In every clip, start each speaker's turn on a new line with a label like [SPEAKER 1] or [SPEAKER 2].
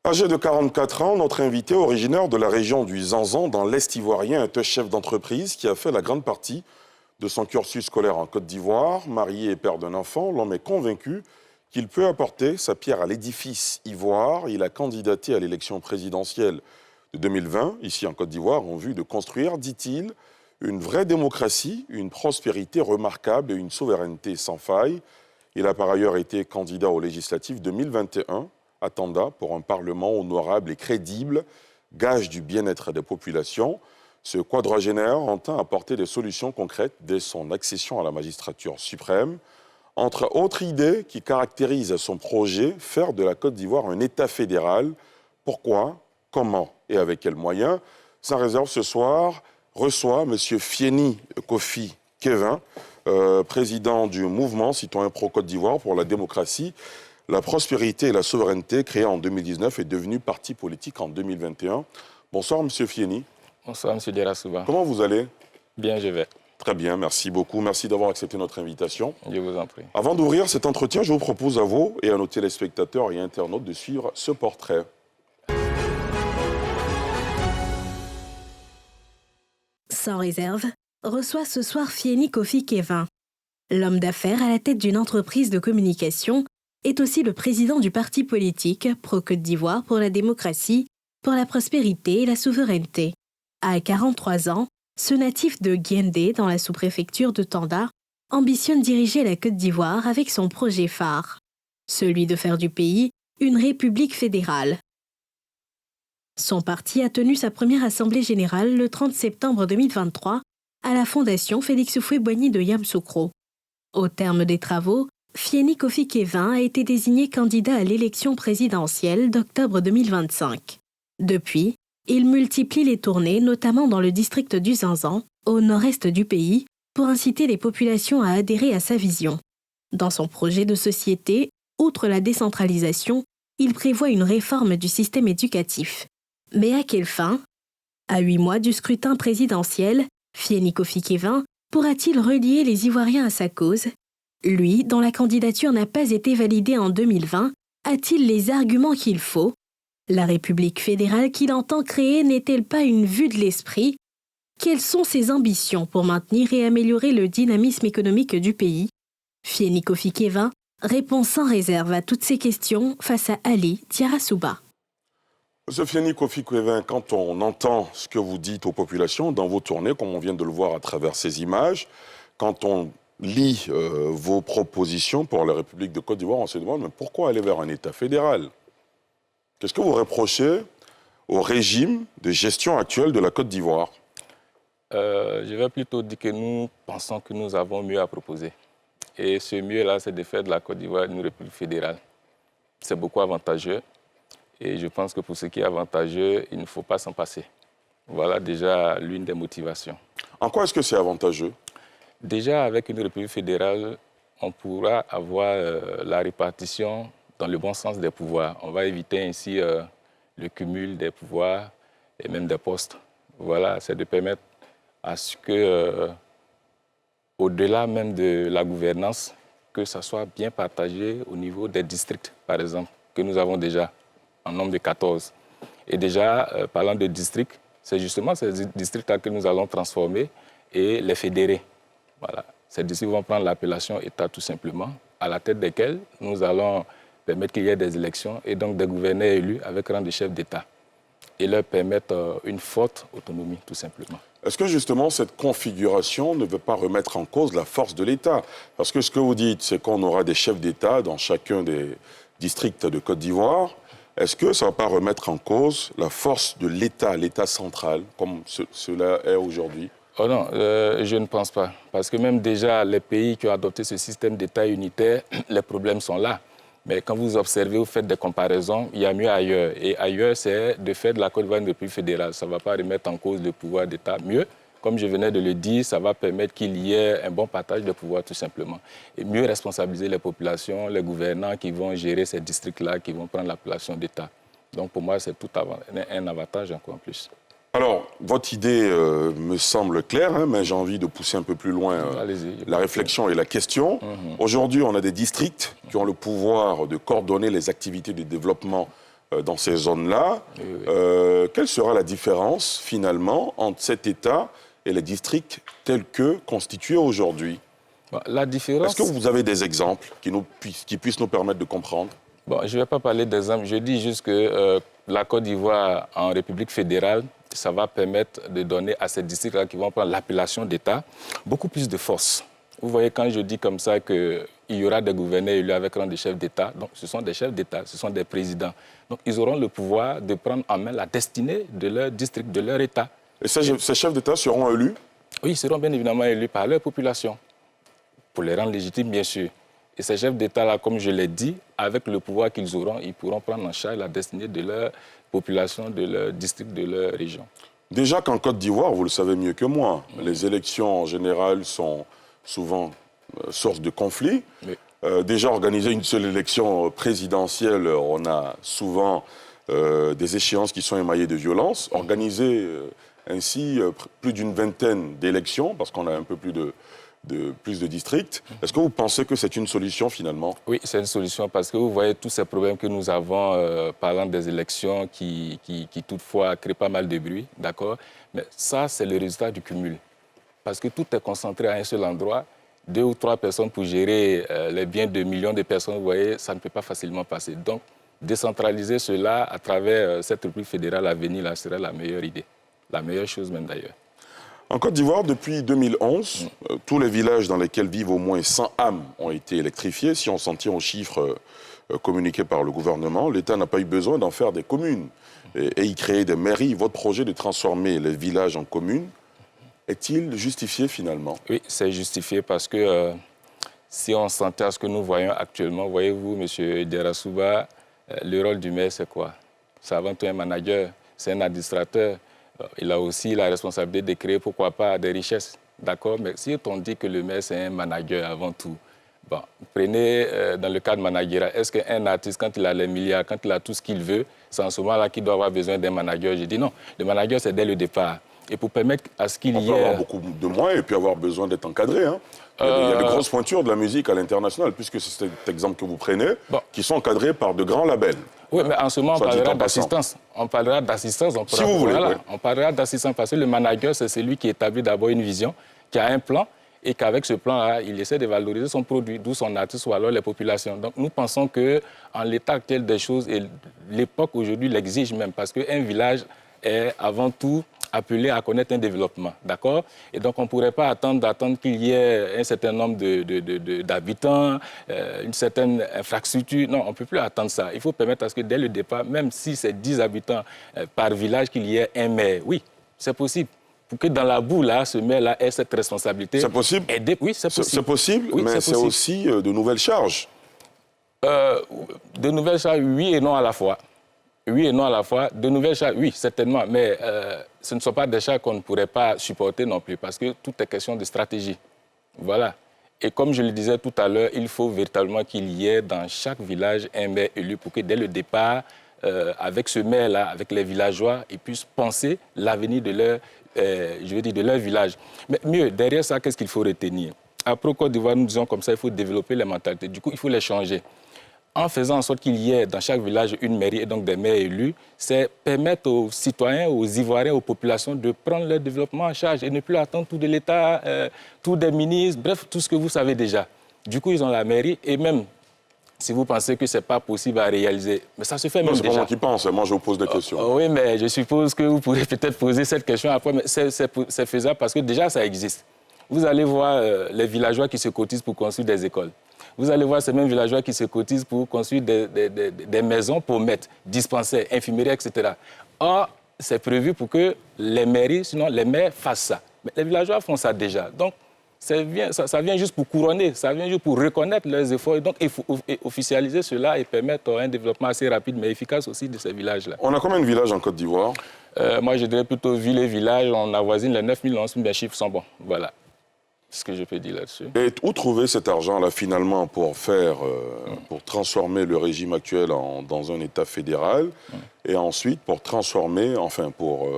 [SPEAKER 1] Âgé de 44 ans, notre invité, originaire de la région du Zanzan, dans l'Est ivoirien, est un chef d'entreprise qui a fait la grande partie de son cursus scolaire en Côte d'Ivoire. Marié et père d'un enfant, l'homme est convaincu qu'il peut apporter sa pierre à l'édifice ivoire. Il a candidaté à l'élection présidentielle de 2020, ici en Côte d'Ivoire, en vue de construire, dit-il, une vraie démocratie, une prospérité remarquable et une souveraineté sans faille. Il a par ailleurs été candidat aux législatives 2021 à Tanda pour un parlement honorable et crédible, gage du bien-être des populations. Ce quadragénaire entend apporter des solutions concrètes dès son accession à la magistrature suprême. Entre autres idées qui caractérisent son projet, faire de la Côte d'Ivoire un État fédéral. Pourquoi, comment et avec quels moyens? Sans réserve, ce soir, reçoit M. Fieni Kofi Kevin, président du mouvement citoyen pro-Côte d'Ivoire pour la démocratie, la prospérité et la souveraineté, créé en 2019 et devenu parti politique en 2021. Bonsoir, M. Fieni.
[SPEAKER 2] Bonsoir, M. Derasouba.
[SPEAKER 1] Comment vous allez?
[SPEAKER 2] Bien, je vais.
[SPEAKER 1] Très bien, merci beaucoup. Merci d'avoir accepté notre invitation.
[SPEAKER 2] Je vous en prie.
[SPEAKER 1] Avant d'ouvrir cet entretien, je vous propose à vous et à nos téléspectateurs et internautes de suivre ce portrait.
[SPEAKER 3] Sans réserve, reçoit ce soir Fieni Kofi Kevin. L'homme d'affaires à la tête d'une entreprise de communication est aussi le président du parti politique Pro-Côte d'Ivoire pour la démocratie, pour la prospérité et la souveraineté. À 43 ans, ce natif de Guendé, dans la sous-préfecture de Tanda, ambitionne diriger la Côte d'Ivoire avec son projet phare, celui de faire du pays une république fédérale. Son parti a tenu sa première assemblée générale le 30 septembre 2023 à la Fondation Félix Houphouët-Boigny de Yamoussoukro. Au terme des travaux, Fieni Kofi Kevin a été désigné candidat à l'élection présidentielle d'octobre 2025. Depuis, il multiplie les tournées, notamment dans le district du Zanzan, au nord-est du pays, pour inciter les populations à adhérer à sa vision. Dans son projet de société, outre la décentralisation, il prévoit une réforme du système éducatif. Mais à quelle fin? À 8 mois du scrutin présidentiel, Fieni Kofi Kevin pourra-t-il relier les Ivoiriens à sa cause? Lui, dont la candidature n'a pas été validée en 2020, a-t-il les arguments qu'il faut? La République fédérale qu'il entend créer n'est-elle pas une vue de l'esprit? Quelles sont ses ambitions pour maintenir et améliorer le dynamisme économique du pays? Fieni Kofi Kevin répond sans réserve à toutes ces questions face à Ali Diarasouba.
[SPEAKER 1] Monsieur Fieni Kofi Kevin, quand on entend ce que vous dites aux populations dans vos tournées, comme on vient de le voir à travers ces images, quand on lit vos propositions pour la République de Côte d'Ivoire, on se demande mais pourquoi aller vers un État fédéral? Qu'est-ce que vous reprochez au régime de gestion actuel de la Côte d'Ivoire?
[SPEAKER 2] Je vais plutôt dire que nous pensons que nous avons mieux à proposer. Et ce mieux-là, c'est de faire de la Côte d'Ivoire une république fédérale. C'est beaucoup avantageux. Et je pense que pour ce qui est avantageux, il ne faut pas s'en passer. Voilà déjà l'une des motivations.
[SPEAKER 1] En quoi est-ce que c'est avantageux?
[SPEAKER 2] Déjà, avec une république fédérale, on pourra avoir la répartition dans le bon sens des pouvoirs. On va éviter ainsi le cumul des pouvoirs et même des postes. Voilà, c'est de permettre à ce que, au-delà même de la gouvernance, que ça soit bien partagé au niveau des districts, par exemple, que nous avons déjà en nombre de 14. Et déjà, parlant de districts, c'est justement ces districts-là que nous allons transformer et les fédérer. Voilà. Ces districts vont prendre l'appellation État tout simplement, à la tête desquels nous allons permettre qu'il y ait des élections et donc des gouverneurs élus avec rang de chef d'État et leur permettre une forte autonomie tout simplement.
[SPEAKER 1] Est-ce que justement cette configuration ne veut pas remettre en cause la force de l'État? Parce que ce que vous dites, c'est qu'on aura des chefs d'État dans chacun des districts de Côte d'Ivoire. Est-ce que ça ne va pas remettre en cause la force de l'État, l'État central, comme cela est aujourd'hui?
[SPEAKER 2] Oh non, je ne pense pas. Parce que même déjà, les pays qui ont adopté ce système d'État unitaire, les problèmes sont là. Mais quand vous observez, vous faites des comparaisons, il y a mieux ailleurs. Et ailleurs, c'est de faire de la Côte d'Ivoire une république fédérale. Ça ne va pas remettre en cause le pouvoir d'État. Mieux, comme je venais de le dire, ça va permettre qu'il y ait un bon partage de pouvoir tout simplement. Et mieux responsabiliser les populations, les gouvernants qui vont gérer ces districts-là, qui vont prendre l'appellation d'État. Donc pour moi, c'est tout un avantage encore en plus.
[SPEAKER 1] Alors, votre idée me semble claire, hein, mais j'ai envie de pousser un peu plus loin la réflexion et la question. Aujourd'hui, on a des districts qui ont le pouvoir de coordonner les activités de développement dans ces zones-là.
[SPEAKER 2] Oui, oui.
[SPEAKER 1] Quelle sera la différence, finalement, entre cet État et les districts tels que constitués aujourd'hui?
[SPEAKER 2] Bon, la différence...
[SPEAKER 1] Est-ce que vous avez des exemples qui puissent nous permettre de comprendre?
[SPEAKER 2] Bon, je ne vais pas parler d'exemples. Je dis juste que la Côte d'Ivoire en République fédérale, ça va permettre de donner à ces districts-là qui vont prendre l'appellation d'État beaucoup plus de force. Vous voyez, quand je dis comme ça qu'il y aura des gouverneurs élus avec rang de chefs d'État, donc ce sont des chefs d'État, ce sont des présidents. Donc ils auront le pouvoir de prendre en main la destinée de leur district, de leur État.
[SPEAKER 1] Et ces chefs d'État seront élus?
[SPEAKER 2] Oui, ils seront bien évidemment élus par leur population, pour les rendre légitimes, bien sûr. Et ces chefs d'État-là, comme je l'ai dit, avec le pouvoir qu'ils auront, ils pourront prendre en charge la destinée de leur population, de leur district, de leur région.
[SPEAKER 1] Déjà qu'en Côte d'Ivoire, vous le savez mieux que moi, les élections en général sont souvent source de conflits.
[SPEAKER 2] Oui.
[SPEAKER 1] Déjà, organiser une seule élection présidentielle, on a souvent des échéances qui sont émaillées de violence. Organiser ainsi plus d'une vingtaine d'élections, parce qu'on a un peu plus de districts. Est-ce que vous pensez que c'est une solution finalement?
[SPEAKER 2] Oui, c'est une solution parce que vous voyez tous ces problèmes que nous avons parlant des élections qui toutefois créent pas mal de bruit, d'accord? Mais ça, c'est le résultat du cumul. Parce que tout est concentré à un seul endroit. 2 ou 3 personnes pour gérer les biens de millions de personnes, vous voyez, ça ne peut pas facilement passer. Donc, décentraliser cela à travers cette République fédérale à venir, là, serait la meilleure idée. La meilleure chose même d'ailleurs.
[SPEAKER 1] En Côte d'Ivoire, depuis 2011, tous les villages dans lesquels vivent au moins 100 âmes ont été électrifiés. Si on s'en tient aux chiffres communiqués par le gouvernement, l'État n'a pas eu besoin d'en faire des communes et y créer des mairies. Votre projet de transformer les villages en communes est-il justifié finalement?
[SPEAKER 2] Oui, c'est justifié parce que si on s'en tient à ce que nous voyons actuellement, voyez-vous, M. Derasouba, le rôle du maire, c'est quoi? C'est avant tout un manager, c'est un administrateur. Il a aussi la responsabilité de créer, pourquoi pas, des richesses. D'accord? Mais si on dit que le maire, c'est un manager avant tout, bon, prenez dans le cadre managérial, est-ce qu'un artiste, quand il a les milliards, quand il a tout ce qu'il veut, c'est en ce moment-là qu'il doit avoir besoin d'un manager? Je dis non, le manager, c'est dès le départ. Et pour permettre à ce qu'il y ait...
[SPEAKER 1] On peut avoir beaucoup de moyens et puis avoir besoin d'être encadré. Hein. Il y a de grosses pointures de la musique à l'international, puisque c'est cet exemple que vous prenez, qui sont encadrés par de grands labels.
[SPEAKER 2] Oui, mais en ce moment, on parlera d'assistance. On parlera d'assistance.
[SPEAKER 1] Si vous voulez,
[SPEAKER 2] voilà,
[SPEAKER 1] oui.
[SPEAKER 2] On parlera d'assistance parce que le manager, c'est celui qui établit d'abord une vision, qui a un plan, et qu'avec ce plan-là, il essaie de valoriser son produit, d'où son artiste ou alors les populations. Donc nous pensons qu'en l'état actuel des choses, et l'époque aujourd'hui l'exige même, parce qu'un village est avant tout appelé à connaître un développement, d'accord? Et donc on ne pourrait pas attendre qu'il y ait un certain nombre d'habitants, une certaine infrastructure. Non, on ne peut plus attendre ça. Il faut permettre à ce que dès le départ, même si c'est 10 habitants par village, qu'il y ait un maire. Oui, c'est possible. Pour que dans la boue, là, ce maire-là ait cette responsabilité.
[SPEAKER 1] C'est possible?
[SPEAKER 2] Oui, c'est possible.
[SPEAKER 1] C'est possible,
[SPEAKER 2] oui,
[SPEAKER 1] mais c'est aussi de nouvelles charges.
[SPEAKER 2] De nouvelles charges, oui et non à la fois. Oui et non à la fois. De nouvelles charges, oui, certainement. Mais ce ne sont pas des charges qu'on ne pourrait pas supporter non plus, parce que tout est question de stratégie. Voilà. Et comme je le disais tout à l'heure, il faut véritablement qu'il y ait dans chaque village un maire élu pour que dès le départ, avec ce maire-là, avec les villageois, ils puissent penser l'avenir de leur village. Mais mieux, derrière ça, qu'est-ce qu'il faut retenir? Après Côte d'Ivoire, nous disons comme ça, il faut développer les mentalités. Du coup, il faut les changer. En faisant en sorte qu'il y ait dans chaque village une mairie et donc des maires élus, c'est permettre aux citoyens, aux Ivoiriens, aux populations de prendre leur développement en charge et ne plus attendre tout de l'État, tout des ministres, bref, tout ce que vous savez déjà. Du coup, ils ont la mairie et même si vous pensez que ce n'est pas possible à réaliser, mais ça se fait même déjà.
[SPEAKER 1] C'est pas moi qui pense, moi je vous pose des questions.
[SPEAKER 2] Oui, mais je suppose que vous pourrez peut-être poser cette question après, mais c'est faisable parce que déjà ça existe. Vous allez voir les villageois qui se cotisent pour construire des écoles. Vous allez voir ces mêmes villageois qui se cotisent pour construire des maisons pour mettre dispensaires, infirmeries, etc. Or, c'est prévu pour que les mairies, sinon les maires fassent ça. Mais les villageois font ça déjà. Donc, ça vient juste pour couronner, ça vient juste pour reconnaître leurs efforts. Et donc, il faut officialiser cela et permettre un développement assez rapide, mais efficace aussi de ces villages-là.
[SPEAKER 1] On a combien de villages en Côte d'Ivoire?
[SPEAKER 2] Moi, je dirais plutôt villes et villages. On avoisine les 9011, mais les chiffres sont bons. Voilà. C'est ce que je peux dire là-dessus.
[SPEAKER 1] Et où trouver cet argent-là, finalement, pour transformer le régime actuel dans un État fédéral et ensuite pour transformer, enfin, pour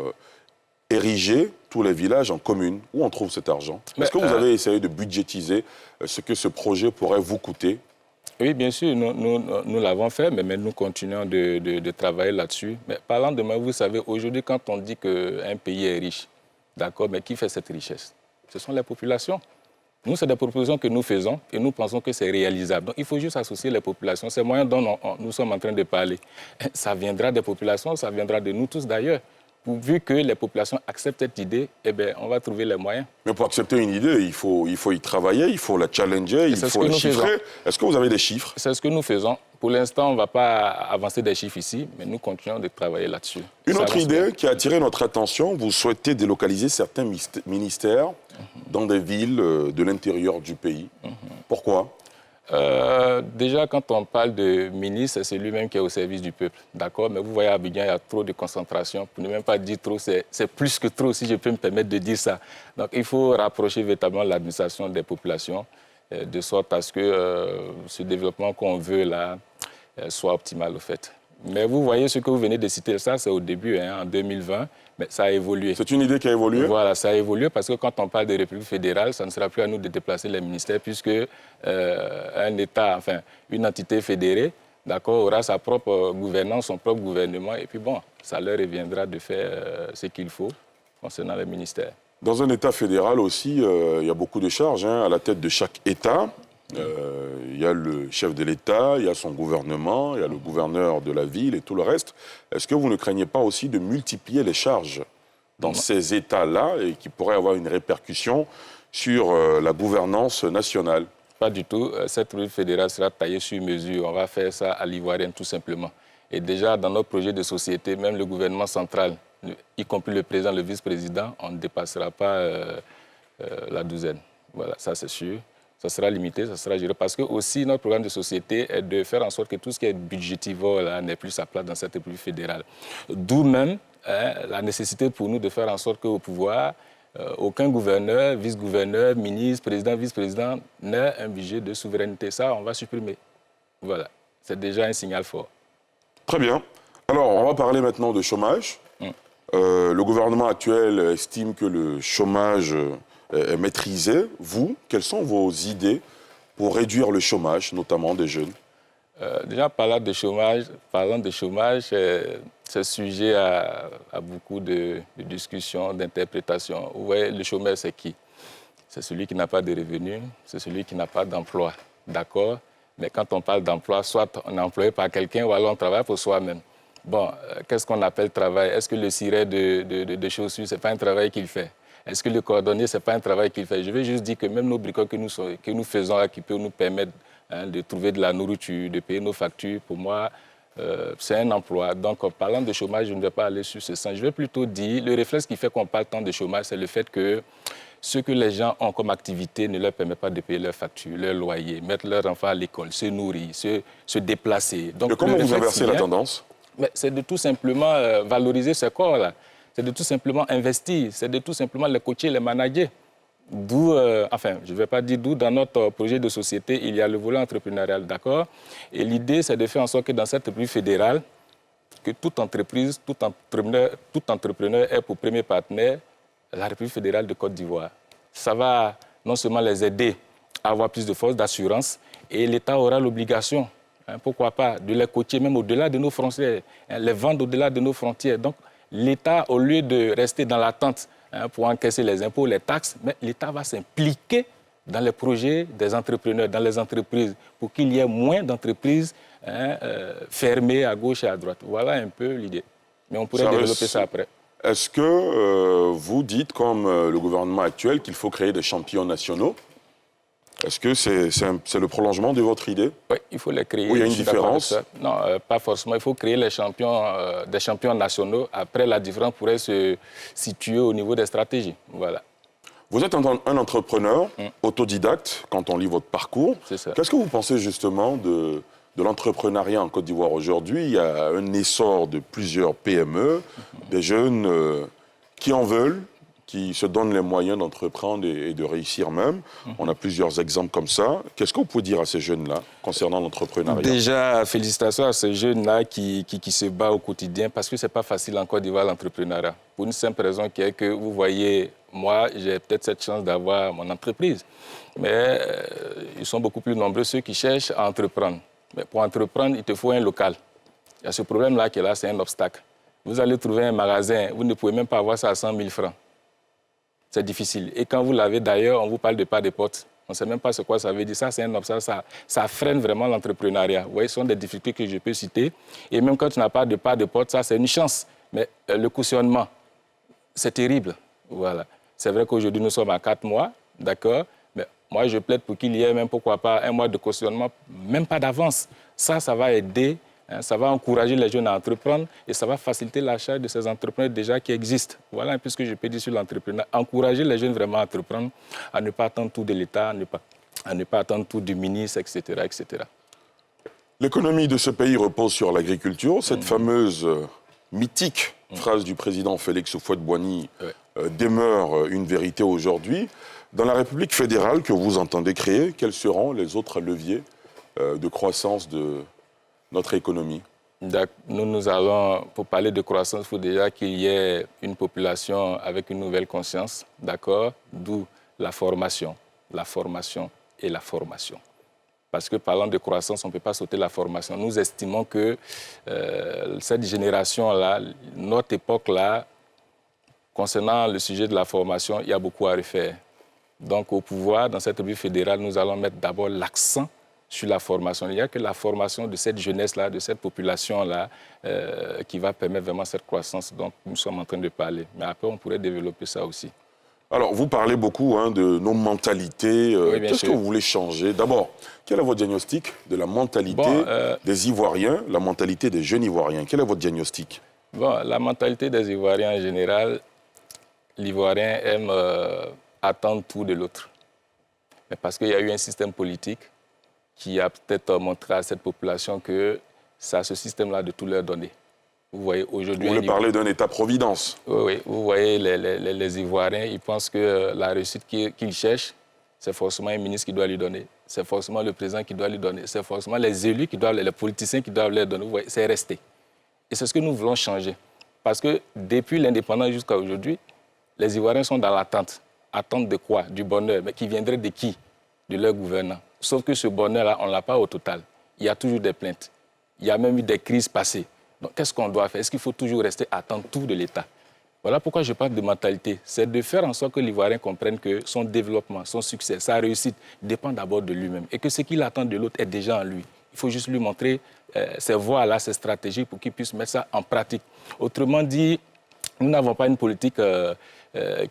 [SPEAKER 1] ériger tous les villages en communes? Où on trouve cet argent? Est-ce que vous avez essayé de budgétiser ce que ce projet pourrait vous coûter?
[SPEAKER 2] Oui, bien sûr, nous l'avons fait, mais nous continuons de travailler là-dessus. Mais parlant de moi, vous savez, aujourd'hui, quand on dit qu'un pays est riche, d'accord, mais qui fait cette richesse? Ce sont les populations. Nous, c'est des propositions que nous faisons et nous pensons que c'est réalisable. Donc, il faut juste associer les populations. Ces moyens dont nous sommes en train de parler, ça viendra des populations, ça viendra de nous tous d'ailleurs. Vu que les populations acceptent cette idée, eh bien, on va trouver les moyens.
[SPEAKER 1] Mais pour accepter une idée, il faut y travailler, il faut la challenger, il faut la chiffrer. Est-ce que vous avez des chiffres?
[SPEAKER 2] C'est ce que nous faisons. Pour l'instant, on ne va pas avancer des chiffres ici, mais nous continuons de travailler là-dessus.
[SPEAKER 1] Une autre idée qui a attiré notre attention, vous souhaitez délocaliser certains ministères dans des villes de l'intérieur du pays. Pourquoi?
[SPEAKER 2] Déjà, quand on parle de ministre, c'est lui-même qui est au service du peuple, d'accord? Mais vous voyez, à Abidjan, il y a trop de concentration. Pour ne même pas dire trop, c'est plus que trop, si je peux me permettre de dire ça. Donc, il faut rapprocher véritablement l'administration des populations, de sorte à ce que ce développement qu'on veut là soit optimal, au fait. Mais vous voyez ce que vous venez de citer, ça, c'est au début, en 2020. Mais ça a évolué.
[SPEAKER 1] C'est une idée qui a évolué?
[SPEAKER 2] Voilà, ça a évolué parce que quand on parle de République fédérale, ça ne sera plus à nous de déplacer les ministères puisque un État, enfin, une entité fédérée, d'accord, aura sa propre gouvernance, son propre gouvernement. Et puis bon, ça leur reviendra de faire ce qu'il faut concernant les ministères.
[SPEAKER 1] Dans un État fédéral aussi, il y a beaucoup de charges. À la tête de chaque État, il y a le chef de l'État, il y a son gouvernement, il y a le gouverneur de la ville et tout le reste. Est-ce que vous ne craignez pas aussi de multiplier les charges dans ces États-là et qui pourraient avoir une répercussion sur la gouvernance nationale?
[SPEAKER 2] Pas du tout. Cette République fédérale sera taillée sur mesure. On va faire ça à l'ivoirienne tout simplement. Et déjà, dans notre projet de société, même le gouvernement central, y compris le président, le vice-président, on ne dépassera pas la douzaine. Voilà, ça c'est sûr. Ça sera limité, ça sera géré. Parce que aussi, notre programme de société est de faire en sorte que tout ce qui est budgétivore n'ait plus sa place dans cette République fédérale. D'où même la nécessité pour nous de faire en sorte qu'au pouvoir, aucun gouverneur, vice-gouverneur, ministre, président, vice-président n'ait un budget de souveraineté. Ça, on va supprimer. Voilà. C'est déjà un signal fort.
[SPEAKER 1] Très bien. Alors, on va parler maintenant de chômage. Le gouvernement actuel estime que le chômage est maîtrisé. Vous, quelles sont vos idées pour réduire le chômage, notamment des jeunes?
[SPEAKER 2] Déjà, parlant de chômage, c'est sujet à beaucoup de discussions, d'interprétations. Vous voyez, le chômeur, c'est qui? C'est celui qui n'a pas de revenus, c'est celui qui n'a pas d'emploi. D'accord? Mais quand on parle d'emploi, soit on est employé par quelqu'un ou alors on travaille pour soi-même. Bon, qu'est-ce qu'on appelle travail? Est-ce que le ciré de chaussures, ce n'est pas un travail qu'il fait? Est-ce que le cordonnier, ce n'est pas un travail qu'il fait? Je vais juste dire que même nos bricoles que nous faisons là, qui peuvent nous permettre de trouver de la nourriture, de payer nos factures, pour moi, c'est un emploi. Donc, en parlant de chômage, je ne vais pas aller sur ce sens. Je vais plutôt dire, le réflexe qui fait qu'on parle tant de chômage, c'est le fait que ce que les gens ont comme activité ne leur permet pas de payer leurs factures, leur loyer, mettre leurs enfants à l'école, se nourrir, se déplacer. Donc,
[SPEAKER 1] comment vous inversez la tendance?
[SPEAKER 2] C'est de tout simplement valoriser ce corps-là. C'est de tout simplement investir. C'est de tout simplement les coacher, les manager. D'où, je ne vais pas dire d'où, dans notre projet de société, il y a le volet entrepreneurial, d'accord? Et l'idée, c'est de faire en sorte que dans cette République fédérale, que toute entreprise, tout entrepreneur ait pour premier partenaire la République fédérale de Côte d'Ivoire. Ça va non seulement les aider à avoir plus de force, d'assurance, et l'État aura l'obligation, pourquoi pas, de les coacher même au-delà de nos frontières, les vendre au-delà de nos frontières. Donc, l'État, au lieu de rester dans l'attente pour encaisser les impôts, les taxes, mais l'État va s'impliquer dans les projets des entrepreneurs, dans les entreprises, pour qu'il y ait moins d'entreprises fermées à gauche et à droite. Voilà un peu l'idée. Mais on pourrait développer ça après.
[SPEAKER 1] Est-ce que vous dites, comme le gouvernement actuel, qu'il faut créer des champions nationaux? Est-ce que c'est le prolongement de votre idée?
[SPEAKER 2] Oui, il faut les créer.
[SPEAKER 1] Ou il y a une différence?
[SPEAKER 2] Non, pas forcément. Il faut créer des champions nationaux. Après, la différence pourrait se situer au niveau des stratégies. Voilà.
[SPEAKER 1] Vous êtes un entrepreneur autodidacte quand on lit votre parcours.
[SPEAKER 2] C'est ça.
[SPEAKER 1] Qu'est-ce que vous pensez justement de l'entrepreneuriat en Côte d'Ivoire aujourd'hui? Il y a un essor de plusieurs PME, des jeunes qui en veulent, qui se donnent les moyens d'entreprendre et de réussir même. On a plusieurs exemples comme ça. Qu'est-ce qu'on peut dire à ces jeunes-là concernant l'entrepreneuriat?
[SPEAKER 2] Déjà, félicitations à ces jeunes-là qui se battent au quotidien parce que ce n'est pas facile en Côte d'Ivoire l'entrepreneuriat. Pour une simple raison qui est que, vous voyez, moi, j'ai peut-être cette chance d'avoir mon entreprise. Mais ils sont beaucoup plus nombreux ceux qui cherchent à entreprendre. Mais pour entreprendre, il te faut un local. Il y a ce problème-là qui est là, c'est un obstacle. Vous allez trouver un magasin, vous ne pouvez même pas avoir ça à 100 000 francs. C'est difficile. Et quand vous l'avez d'ailleurs, on vous parle de pas de porte. On ne sait même pas ce que ça veut dire. Ça, c'est un obstacle. Ça freine vraiment l'entrepreneuriat. Vous voyez, ce sont des difficultés que je peux citer. Et même quand tu n'as pas de porte, ça, c'est une chance. Mais le cautionnement, c'est terrible. Voilà. C'est vrai qu'aujourd'hui, nous sommes à 4 mois, d'accord? Mais moi, je plaide pour qu'il y ait même, pourquoi pas, 1 mois de cautionnement, même pas d'avance. Ça va aider. Ça va encourager les jeunes à entreprendre et ça va faciliter l'achat de ces entrepreneurs déjà qui existent. Voilà un peu ce que je peux dire sur l'entrepreneuriat. Encourager les jeunes vraiment à entreprendre, à ne pas attendre tout de l'État, à ne pas attendre tout du ministre, etc. etc.
[SPEAKER 1] L'économie de ce pays repose sur l'agriculture. Cette fameuse mythique phrase du président Félix Houphouët-Boigny demeure une vérité aujourd'hui. Dans la République fédérale que vous entendez créer, quels seront les autres leviers de croissance de notre économie?
[SPEAKER 2] Nous allons, pour parler de croissance, il faut déjà qu'il y ait une population avec une nouvelle conscience, d'accord? D'où la formation et la formation. Parce que parlant de croissance, on ne peut pas sauter la formation. Nous estimons que cette génération-là, notre époque-là, concernant le sujet de la formation, il y a beaucoup à refaire. Donc au pouvoir, dans cette République fédérale, nous allons mettre d'abord l'accent sur la formation. Il n'y a que la formation de cette jeunesse-là, de cette population-là, qui va permettre vraiment cette croissance dont nous sommes en train de parler. Mais après, on pourrait développer ça aussi.
[SPEAKER 1] Alors, vous parlez beaucoup de nos mentalités.
[SPEAKER 2] Oui,
[SPEAKER 1] qu'est-ce que vous voulez changer? D'abord, quel est votre diagnostic de la mentalité des Ivoiriens, la mentalité des jeunes Ivoiriens? Quel est votre diagnostic?
[SPEAKER 2] La mentalité des Ivoiriens en général, l'Ivoirien aime attendre tout de l'autre. Mais parce qu'il y a eu un système politique qui a peut-être montré à cette population que c'est à ce système-là de tout leur donner. Vous voyez, aujourd'hui...
[SPEAKER 1] Vous voulez parler d'un État-providence?
[SPEAKER 2] Oui, vous voyez, les Ivoiriens, ils pensent que la réussite qu'ils cherchent, c'est forcément un ministre qui doit lui donner, c'est forcément le président qui doit lui donner, c'est forcément les élus, les politiciens qui doivent leur donner. Vous voyez, c'est resté. Et c'est ce que nous voulons changer. Parce que depuis l'indépendance jusqu'à aujourd'hui, les Ivoiriens sont dans l'attente. Attente de quoi? Du bonheur. Mais qui viendrait de qui? De leur gouvernant. Sauf que ce bonheur-là, on ne l'a pas au total. Il y a toujours des plaintes. Il y a même eu des crises passées. Donc, qu'est-ce qu'on doit faire? Est-ce qu'il faut toujours rester attendre tout de l'État? Voilà pourquoi je parle de mentalité. C'est de faire en sorte que l'Ivoirien comprenne que son développement, son succès, sa réussite dépend d'abord de lui-même. Et que ce qu'il attend de l'autre est déjà en lui. Il faut juste lui montrer ces voies-là, ces stratégies pour qu'il puisse mettre ça en pratique. Autrement dit, nous n'avons pas une politique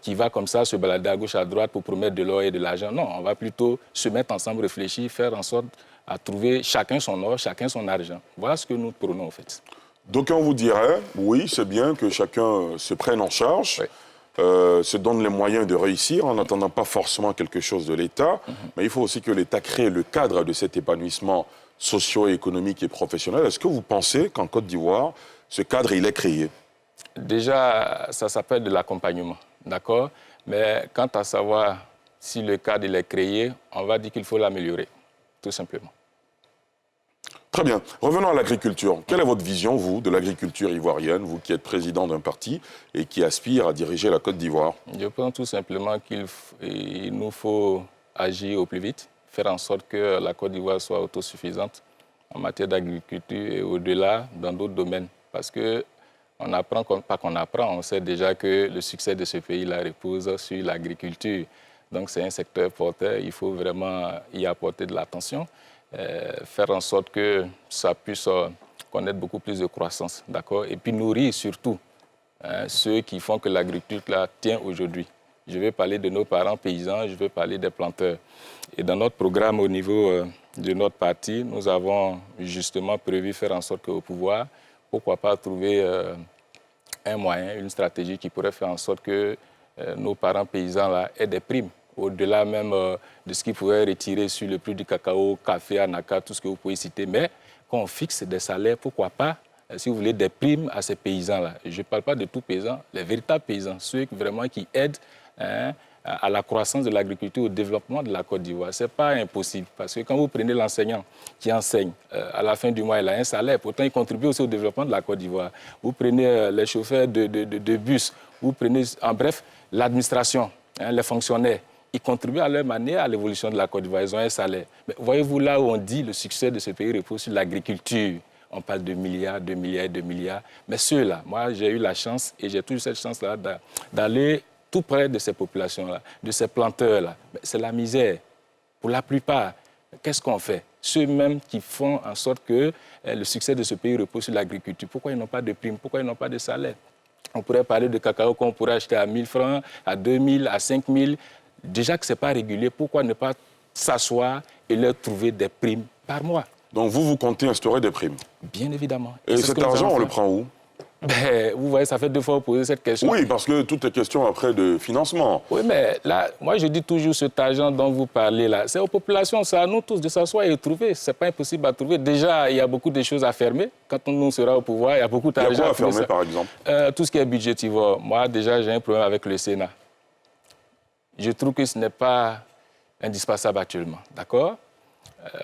[SPEAKER 2] qui va comme ça se balader à gauche, à droite pour promettre de l'or et de l'argent. Non, on va plutôt se mettre ensemble, réfléchir, faire en sorte à trouver chacun son or, chacun son argent. Voilà ce que nous prenons en fait.
[SPEAKER 1] D'aucuns vous diraient, oui, c'est bien que chacun se prenne en charge, se donne les moyens de réussir en n'attendant pas forcément quelque chose de l'État, mais il faut aussi que l'État crée le cadre de cet épanouissement socio-économique et professionnel. Est-ce que vous pensez qu'en Côte d'Ivoire, ce cadre, il est créé?
[SPEAKER 2] Déjà, ça s'appelle de l'accompagnement, d'accord? Mais quant à savoir si le cadre il est créé, on va dire qu'il faut l'améliorer, tout simplement.
[SPEAKER 1] Très bien. Revenons à l'agriculture. Quelle est votre vision, vous, de l'agriculture ivoirienne, vous qui êtes président d'un parti et qui aspire à diriger la Côte d'Ivoire?
[SPEAKER 2] Je pense tout simplement qu'il nous faut agir au plus vite, faire en sorte que la Côte d'Ivoire soit autosuffisante en matière d'agriculture et au-delà dans d'autres domaines. Parce que on apprend, pas qu'on apprend, on sait déjà que le succès de ce pays-là repose sur l'agriculture. Donc c'est un secteur porteur, il faut vraiment y apporter de l'attention. Faire en sorte que ça puisse connaître beaucoup plus de croissance, d'accord? Et puis nourrir surtout ceux qui font que l'agriculture tient aujourd'hui. Je vais parler de nos parents paysans, je vais parler des planteurs. Et dans notre programme au niveau de notre parti, nous avons justement prévu faire en sorte qu'au pouvoir, pourquoi pas trouver un moyen, une stratégie qui pourrait faire en sorte que nos parents paysans là, aient des primes, au-delà même de ce qu'ils pourraient retirer sur le prix du cacao, café, anaca, tout ce que vous pouvez citer, mais qu'on fixe des salaires, pourquoi pas, si vous voulez, des primes à ces paysans-là. Je ne parle pas de tous paysans, les véritables paysans, ceux vraiment qui aident à la croissance de l'agriculture, au développement de la Côte d'Ivoire. Ce n'est pas impossible, parce que quand vous prenez l'enseignant qui enseigne, à la fin du mois, il a un salaire, pourtant il contribue aussi au développement de la Côte d'Ivoire. Vous prenez les chauffeurs de bus, vous prenez, en bref, l'administration, les fonctionnaires, ils contribuent à leur manière à l'évolution de la Côte d'Ivoire, ils ont un salaire. Mais voyez-vous là où on dit le succès de ce pays repose sur l'agriculture. On parle de milliards, de milliards et de milliards. Mais ceux-là, moi j'ai eu la chance, et j'ai toujours cette chance-là d'aller tout près de ces populations-là, de ces planteurs-là. C'est la misère. Pour la plupart, qu'est-ce qu'on fait? Ceux-mêmes qui font en sorte que le succès de ce pays repose sur l'agriculture. Pourquoi ils n'ont pas de primes? Pourquoi ils n'ont pas de salaire? On pourrait parler de cacao qu'on pourrait acheter à 1 000 francs, à 2 000, à 5 000. Déjà que ce n'est pas régulier, pourquoi ne pas s'asseoir et leur trouver des primes par mois?
[SPEAKER 1] Donc vous comptez instaurer des primes?
[SPEAKER 2] Bien évidemment.
[SPEAKER 1] Et cet argent, on le prend où?
[SPEAKER 2] Vous voyez, ça fait 2 fois que vous posez cette question.
[SPEAKER 1] Oui, parce que tout est question après de financement.
[SPEAKER 2] Oui, mais là, moi je dis toujours cet argent dont vous parlez là, c'est aux populations, c'est à nous tous de s'asseoir et de trouver. Ce n'est pas impossible à trouver. Déjà, il y a beaucoup de choses à fermer. Quand on sera au pouvoir, il y a beaucoup d'argent.
[SPEAKER 1] Il y a quoi à fermer, par exemple?
[SPEAKER 2] Tout ce qui est budgétivore. Moi, déjà, j'ai un problème avec le Sénat. Je trouve que ce n'est pas indispensable actuellement. D'accord?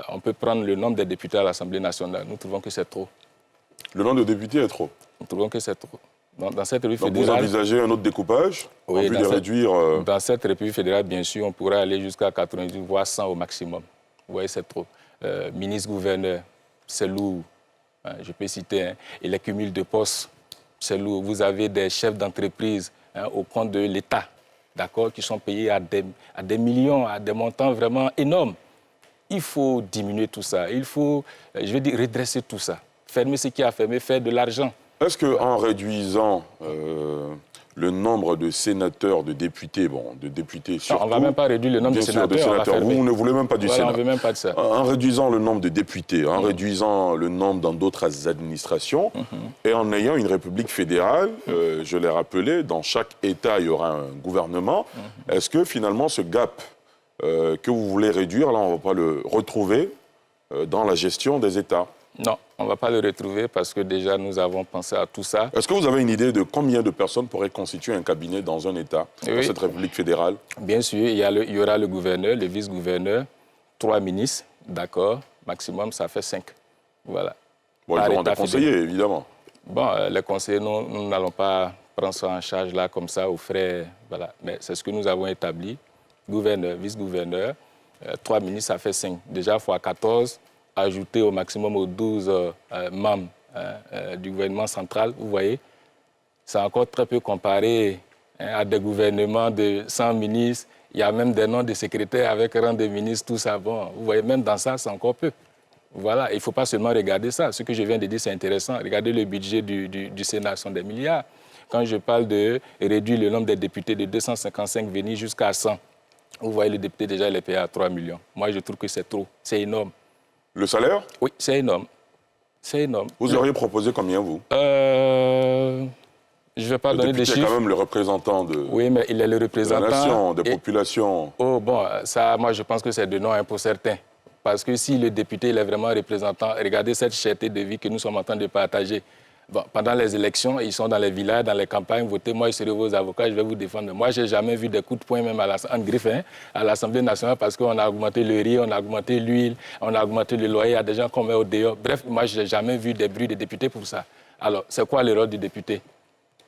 [SPEAKER 2] On peut prendre le nombre des députés à l'Assemblée nationale. Nous trouvons que c'est trop. Le
[SPEAKER 1] nombre de députés est trop?
[SPEAKER 2] Nous trouvons que c'est trop. Dans cette République
[SPEAKER 1] Donc
[SPEAKER 2] fédérale,
[SPEAKER 1] vous envisagez un autre découpage?
[SPEAKER 2] Oui,
[SPEAKER 1] réduire...
[SPEAKER 2] Dans cette République fédérale, bien sûr, on pourrait aller jusqu'à 90, voire 100 au maximum. Vous voyez, c'est trop. Ministre-gouverneur, c'est lourd. Je peux citer. Et les cumuls de postes, c'est lourd. Vous avez des chefs d'entreprise au compte de l'État, d'accord, qui sont payés à des millions, à des montants vraiment énormes. Il faut diminuer tout ça. Il faut, redresser tout ça. Fermer ce qui a fermé, faire de l'argent.
[SPEAKER 1] Est-ce qu'en réduisant le nombre de sénateurs, de députés, surtout...
[SPEAKER 2] Non, on ne va même pas réduire le nombre de sénateurs.
[SPEAKER 1] Vous ne voulez même pas du Sénat.
[SPEAKER 2] On ne veut même pas de ça.
[SPEAKER 1] En réduisant le nombre de députés, en réduisant le nombre dans d'autres administrations, et en ayant une république fédérale, je l'ai rappelé, dans chaque État, il y aura un gouvernement. Est-ce que finalement ce gap que vous voulez réduire, là, on ne va pas le retrouver dans la gestion des États?
[SPEAKER 2] Non, on ne va pas le retrouver parce que déjà nous avons pensé à tout ça.
[SPEAKER 1] Est-ce que vous avez une idée de combien de personnes pourraient constituer un cabinet dans un État, dans cette République fédérale? Bien
[SPEAKER 2] sûr, il y aura le gouverneur, le vice-gouverneur, 3 ministres, d'accord, maximum ça fait 5. Voilà.
[SPEAKER 1] Bon, ils auront des conseillers, évidemment.
[SPEAKER 2] Bon, les conseillers, nous n'allons pas prendre ça en charge là comme ça aux frais, voilà. Mais c'est ce que nous avons établi. Gouverneur, vice-gouverneur, 3 ministres, ça fait 5. Déjà, fois 14. Ajouter au maximum aux 12 membres du gouvernement central, vous voyez, c'est encore très peu comparé à des gouvernements de 100 ministres. Il y a même des noms de secrétaires avec rang de ministre, tout ça. Bon, vous voyez, même dans ça, c'est encore peu. Voilà, il ne faut pas seulement regarder ça. Ce que je viens de dire, c'est intéressant. Regardez le budget du Sénat, ce sont des milliards. Quand je parle de réduire le nombre des députés de 255 venir jusqu'à 100, vous voyez, le député, déjà, il est payé à 3 millions. Moi, je trouve que c'est trop, c'est énorme.
[SPEAKER 1] Le salaire?
[SPEAKER 2] Oui, c'est énorme. C'est énorme.
[SPEAKER 1] Vous auriez proposé combien, vous?
[SPEAKER 2] Je ne vais pas donner des chiffres.
[SPEAKER 1] Le député est quand même le représentant de...
[SPEAKER 2] Oui, mais il est le représentant...
[SPEAKER 1] De la nation, des populations.
[SPEAKER 2] Oh, bon, ça, moi, je pense que c'est de non pour certains. Parce que si le député il est vraiment représentant, regardez cette cherté de vie que nous sommes en train de partager. Bon, pendant les élections, ils sont dans les villages, dans les campagnes, votez, moi, je serai vos avocats, je vais vous défendre. Moi, je n'ai jamais vu des coups de poing, même en griffe, à l'Assemblée nationale, parce qu'on a augmenté le riz, on a augmenté l'huile, on a augmenté le loyer, il y a des gens qu'on met au dehors. Bref, moi, je n'ai jamais vu des bruits de députés pour ça. Alors, c'est quoi le rôle du député?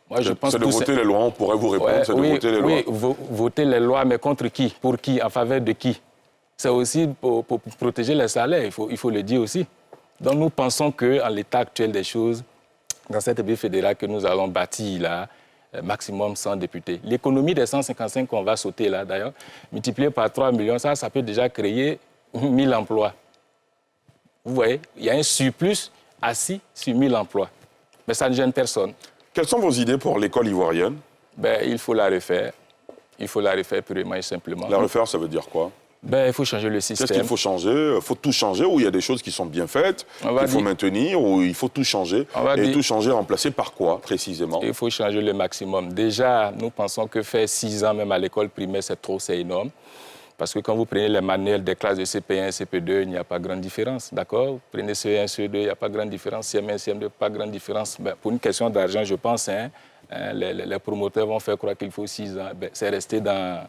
[SPEAKER 1] Moi, je pense c'est de voter les lois, on pourrait vous répondre, c'est de voter les lois.
[SPEAKER 2] Oui, voter les lois, mais contre qui? Pour qui? En faveur de qui? C'est aussi pour protéger les salaires, il faut le dire aussi. Donc, nous pensons qu'en l'état actuel des choses, dans cette République fédérale que nous allons bâtir là, maximum 100 députés. L'économie des 155 qu'on va sauter là, d'ailleurs, multipliée par 3 millions, ça peut déjà créer 1000 emplois. Vous voyez, il y a un surplus assis sur 1000 emplois. Mais ça ne gêne personne.
[SPEAKER 1] Quelles sont vos idées pour l'école ivoirienne?
[SPEAKER 2] Il faut la refaire. Il faut la refaire purement et simplement.
[SPEAKER 1] La refaire, ça veut dire quoi?
[SPEAKER 2] Il faut changer le système.
[SPEAKER 1] Qu'est-ce qu'il faut changer? Il faut tout changer ou il y a des choses qui sont bien faites, qu'il faut maintenir ou il faut tout changer? Et tout changer, remplacer par quoi, précisément?
[SPEAKER 2] Il faut changer le maximum. Déjà, nous pensons que faire 6 ans même à l'école primaire, c'est trop, c'est énorme. Parce que quand vous prenez les manuels des classes de CP1, CP2, il n'y a pas grande différence, d'accord? Vous prenez CE1, CE2, il n'y a pas grande différence, CM1, CM2, pas grande différence. Ben, pour une question d'argent, je pense, les promoteurs vont faire croire qu'il faut 6 ans. Ben, c'est resté dans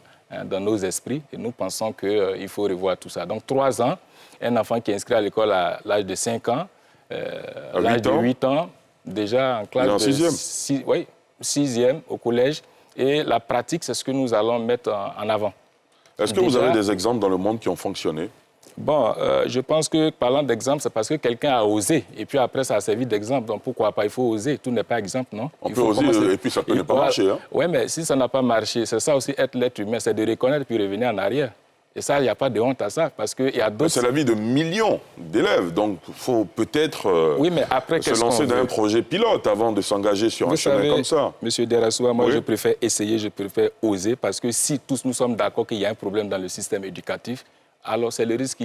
[SPEAKER 2] nos esprits et nous pensons qu'il faut revoir tout ça. Donc 3 ans, un enfant qui est inscrit à l'école à l'âge de 5 ans, à l'âge de 8 ans, déjà en classe
[SPEAKER 1] en
[SPEAKER 2] de 6e au collège. Et la pratique, c'est ce que nous allons mettre en avant.
[SPEAKER 1] Est-ce que vous avez des exemples dans le monde qui ont fonctionné?
[SPEAKER 2] Bon, je pense que parlant d'exemple, c'est parce que quelqu'un a osé. Et puis après, ça a servi d'exemple. Donc pourquoi pas? Il faut oser. Tout n'est pas exemple, non?
[SPEAKER 1] On peut oser et puis ça peut ne pas marcher. Hein?
[SPEAKER 2] Oui, mais si ça n'a pas marché, c'est ça aussi être l'être humain, c'est de reconnaître puis revenir en arrière. Et ça, il n'y a pas de honte à ça, parce qu'il y a d'autres...
[SPEAKER 1] C'est la vie de millions d'élèves, donc il faut peut-être se lancer dans un projet pilote avant de s'engager sur un chemin comme ça.
[SPEAKER 2] Monsieur Derassoua, moi, je préfère essayer, je préfère oser, parce que si tous nous sommes d'accord qu'il y a un problème dans le système éducatif, alors c'est le risque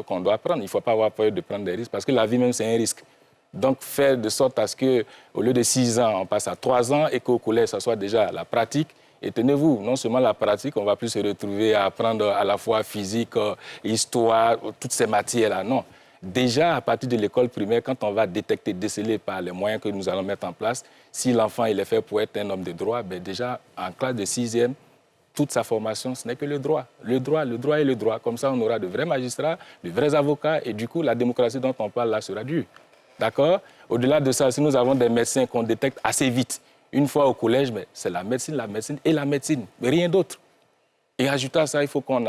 [SPEAKER 2] qu'on doit prendre. Il ne faut pas avoir peur de prendre des risques, parce que la vie même, c'est un risque. Donc, faire de sorte à ce qu'au lieu de 6 ans, on passe à 3 ans et qu'au collège, ça soit déjà la pratique. Et tenez-vous, non seulement la pratique, on ne va plus se retrouver à apprendre à la fois physique, histoire, toutes ces matières-là. Non. Déjà, à partir de l'école primaire, quand on va détecter, déceler par les moyens que nous allons mettre en place, si l'enfant il est fait pour être un homme de droit, ben déjà, en classe de 6e, toute sa formation, ce n'est que le droit. Le droit, le droit et le droit. Comme ça, on aura de vrais magistrats, de vrais avocats, et du coup, la démocratie dont on parle là sera due. D'accord? Au-delà de ça, si nous avons des médecins qu'on détecte assez vite, une fois au collège, c'est la médecine et la médecine, mais rien d'autre. Et ajoutant à ça, il faut qu'on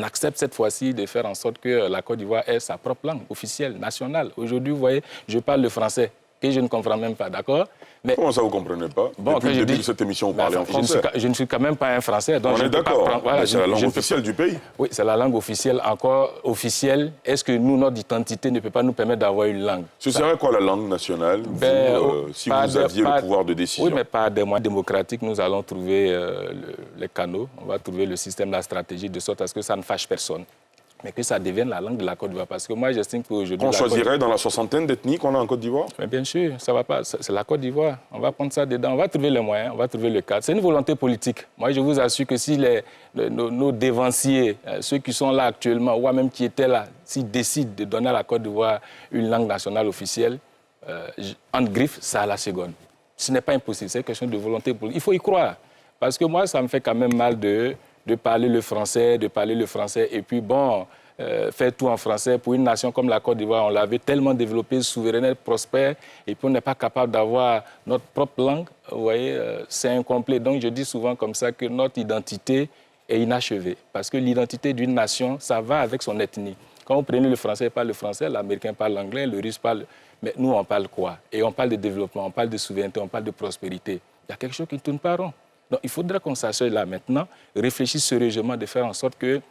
[SPEAKER 2] accepte cette fois-ci de faire en sorte que la Côte d'Ivoire ait sa propre langue officielle, nationale. Aujourd'hui, vous voyez, je parle le français, que je ne comprends même pas, d'accord?
[SPEAKER 1] Mais comment ça, vous ne comprenez pas? Depuis le début de cette émission, vous parlez en français.
[SPEAKER 2] Je ne suis quand même pas un Français. Donc
[SPEAKER 1] on est d'accord. Voilà, c'est la langue officielle du pays.
[SPEAKER 2] Oui, c'est la langue officielle. Encore officielle, est-ce que nous, notre identité ne peut pas nous permettre d'avoir une langue?
[SPEAKER 1] Ce serait quoi la langue nationale, si vous aviez le pouvoir de décision?
[SPEAKER 2] Oui, mais par des moyens démocratiques, nous allons trouver les canaux, on va trouver le système, la stratégie, de sorte à ce que ça ne fâche personne, mais que ça devienne la langue de la Côte d'Ivoire. Parce que moi, j'estime qu'aujourd'hui...
[SPEAKER 1] On choisirait dans la soixantaine d'ethnies qu'on a en Côte d'Ivoire?
[SPEAKER 2] Mais bien sûr, ça ne va pas. C'est la Côte d'Ivoire. On va prendre ça dedans. On va trouver les moyens, on va trouver le cadre. C'est une volonté politique. Moi, je vous assure que si nos dévanciers, ceux qui sont là actuellement, ou même qui étaient là, s'ils décident de donner à la Côte d'Ivoire une langue nationale officielle, en griffe, ça à la seconde. Ce n'est pas impossible. C'est une question de volonté politique. Il faut y croire. Parce que moi, ça me fait quand même mal de parler le français, et puis bon, faire tout en français. Pour une nation comme la Côte d'Ivoire, on l'avait tellement développée, souveraine, prospère, et puis on n'est pas capable d'avoir notre propre langue. Vous voyez, c'est incomplet. Donc je dis souvent comme ça que notre identité est inachevée, parce que l'identité d'une nation, ça va avec son ethnie. Quand vous prenez le français, parle le français, l'américain parle l'anglais, le russe parle... Mais nous, on parle quoi? Et on parle de développement, on parle de souveraineté, on parle de prospérité. Il y a quelque chose qui ne tourne pas rond. Donc, il faudrait qu'on s'asseye là maintenant, réfléchisse sérieusement de faire en sorte qu'il